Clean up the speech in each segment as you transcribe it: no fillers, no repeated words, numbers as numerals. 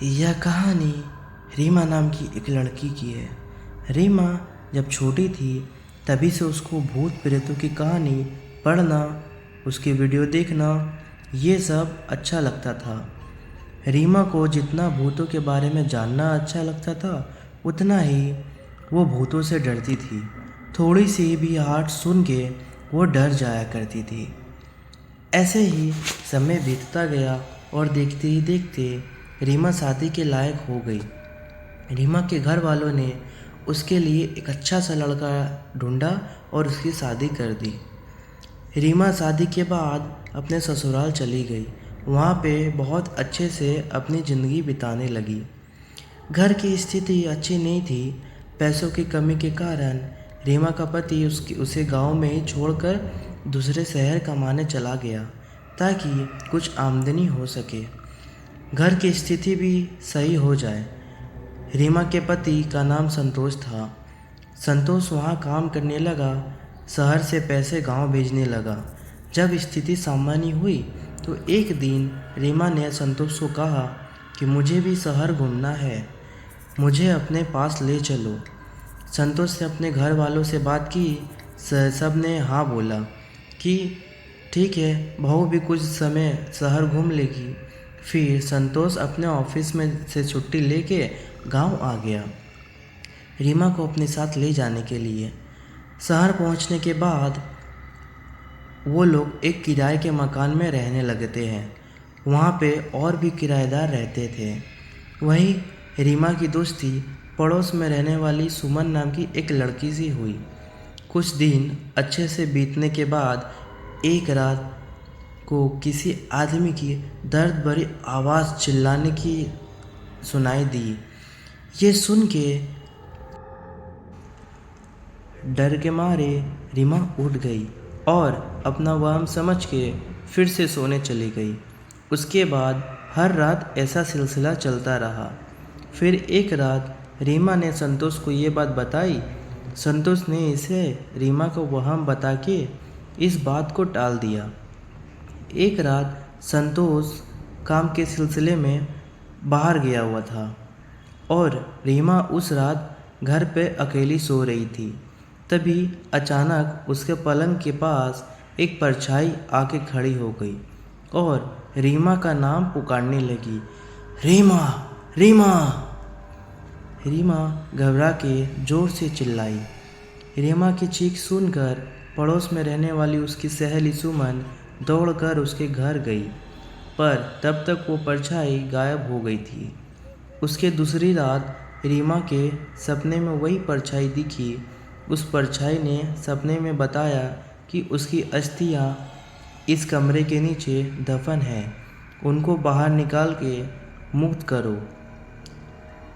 यह कहानी रीमा नाम की एक लड़की की है। रीमा जब छोटी थी तभी से उसको भूत प्रेतों की कहानी पढ़ना, उसकी वीडियो देखना, ये सब अच्छा लगता था। रीमा को जितना भूतों के बारे में जानना अच्छा लगता था उतना ही वो भूतों से डरती थी। थोड़ी सी भी आहट सुन के वो डर जाया करती थी। ऐसे ही समय बीतता गया और देखते ही देखते रीमा शादी के लायक हो गई। रीमा के घर वालों ने उसके लिए एक अच्छा सा लड़का ढूंढा और उसकी शादी कर दी। रीमा शादी के बाद अपने ससुराल चली गई। वहाँ पे बहुत अच्छे से अपनी ज़िंदगी बिताने लगी। घर की स्थिति अच्छी नहीं थी। पैसों की कमी के कारण रीमा का पति उसे गांव में ही छोड़कर दूसरे शहर कमाने चला गया ताकि कुछ आमदनी हो सके, घर की स्थिति भी सही हो जाए। रीमा के पति का नाम संतोष था। संतोष वहाँ काम करने लगा, शहर से पैसे गांव भेजने लगा। जब स्थिति सामान्य हुई तो एक दिन रीमा ने संतोष को कहा कि मुझे भी शहर घूमना है, मुझे अपने पास ले चलो। संतोष ने अपने घर वालों से बात की। सब ने हाँ बोला कि ठीक है, बहू भी कुछ समय शहर घूम लेगी। फिर संतोष अपने ऑफिस में से छुट्टी लेके गांव आ गया रीमा को अपने साथ ले जाने के लिए। शहर पहुंचने के बाद वो लोग एक किराए के मकान में रहने लगते हैं। वहाँ पे और भी किराएदार रहते थे। वहीं रीमा की दोस्ती पड़ोस में रहने वाली सुमन नाम की एक लड़की से हुई। कुछ दिन अच्छे से बीतने के बाद एक रात को किसी आदमी की दर्द भरी आवाज़ चिल्लाने की सुनाई दी। ये सुन के डर के मारे रीमा उठ गई और अपना वहम समझ के फिर से सोने चली गई। उसके बाद हर रात ऐसा सिलसिला चलता रहा। फिर एक रात रीमा ने संतोष को ये बात बताई। संतोष ने इसे रीमा को वहम बता के इस बात को टाल दिया। एक रात संतोष काम के सिलसिले में बाहर गया हुआ था और रीमा उस रात घर पे अकेली सो रही थी। तभी अचानक उसके पलंग के पास एक परछाई आके खड़ी हो गई और रीमा का नाम पुकारने लगी, रीमा रीमा। रीमा घबरा के ज़ोर से चिल्लाई। रीमा की चीख सुनकर पड़ोस में रहने वाली उसकी सहेली सुमन दौड़कर उसके घर गई, पर तब तक वो परछाई गायब हो गई थी। उसके दूसरी रात रीमा के सपने में वही परछाई दिखी। उस परछाई ने सपने में बताया कि उसकी अस्थियाँ इस कमरे के नीचे दफन है, उनको बाहर निकाल के मुक्त करो।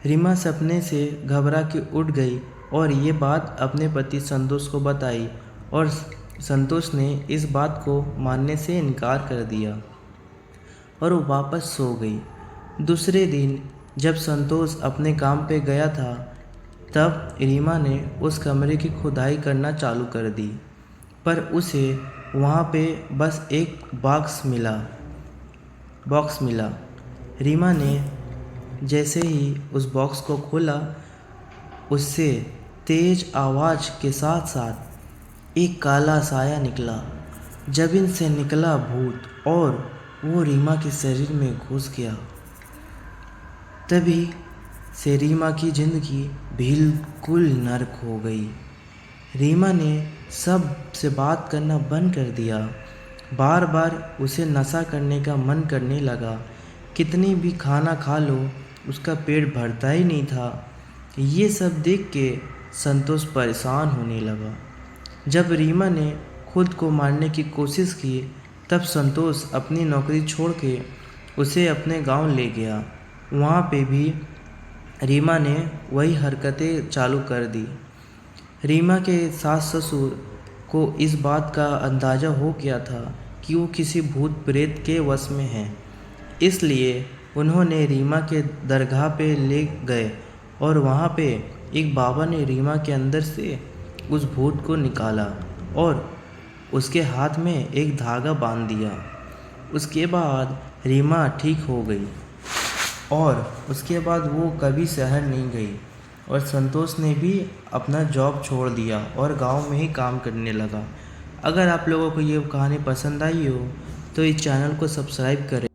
रीमा सपने से घबरा के उठ गई और ये बात अपने पति संतोष को बताई और संतोष ने इस बात को मानने से इनकार कर दिया और वो वापस सो गई। दूसरे दिन जब संतोष अपने काम पे गया था तब रीमा ने उस कमरे की खुदाई करना चालू कर दी, पर उसे वहाँ पे बस एक बॉक्स मिला। रीमा ने जैसे ही उस बॉक्स को खोला, उससे तेज आवाज़ के साथ साथ एक काला साया निकला। जमीन से निकला भूत और वो रीमा के शरीर में घुस गया। तभी से रीमा की ज़िंदगी बिल्कुल नर्क हो गई। रीमा ने सब से बात करना बंद कर दिया। बार बार उसे नशा करने का मन करने लगा। कितनी भी खाना खा लो उसका पेट भरता ही नहीं था। ये सब देख के संतोष परेशान होने लगा। जब रीमा ने खुद को मारने की कोशिश की तब संतोष अपनी नौकरी छोड़ के उसे अपने गांव ले गया। वहाँ पे भी रीमा ने वही हरकतें चालू कर दी। रीमा के सास ससुर को इस बात का अंदाज़ा हो गया था कि वो किसी भूत प्रेत के वश में है, इसलिए उन्होंने रीमा के दरगाह पे ले गए और वहाँ पे एक बाबा ने रीमा के अंदर से उस भूत को निकाला और उसके हाथ में एक धागा बांध दिया। उसके बाद रीमा ठीक हो गई। और उसके बाद वो कभी शहर नहीं गई और संतोष ने भी अपना जॉब छोड़ दिया और गांव में ही काम करने लगा। अगर आप लोगों को ये कहानी पसंद आई हो तो इस चैनल को सब्सक्राइब करें।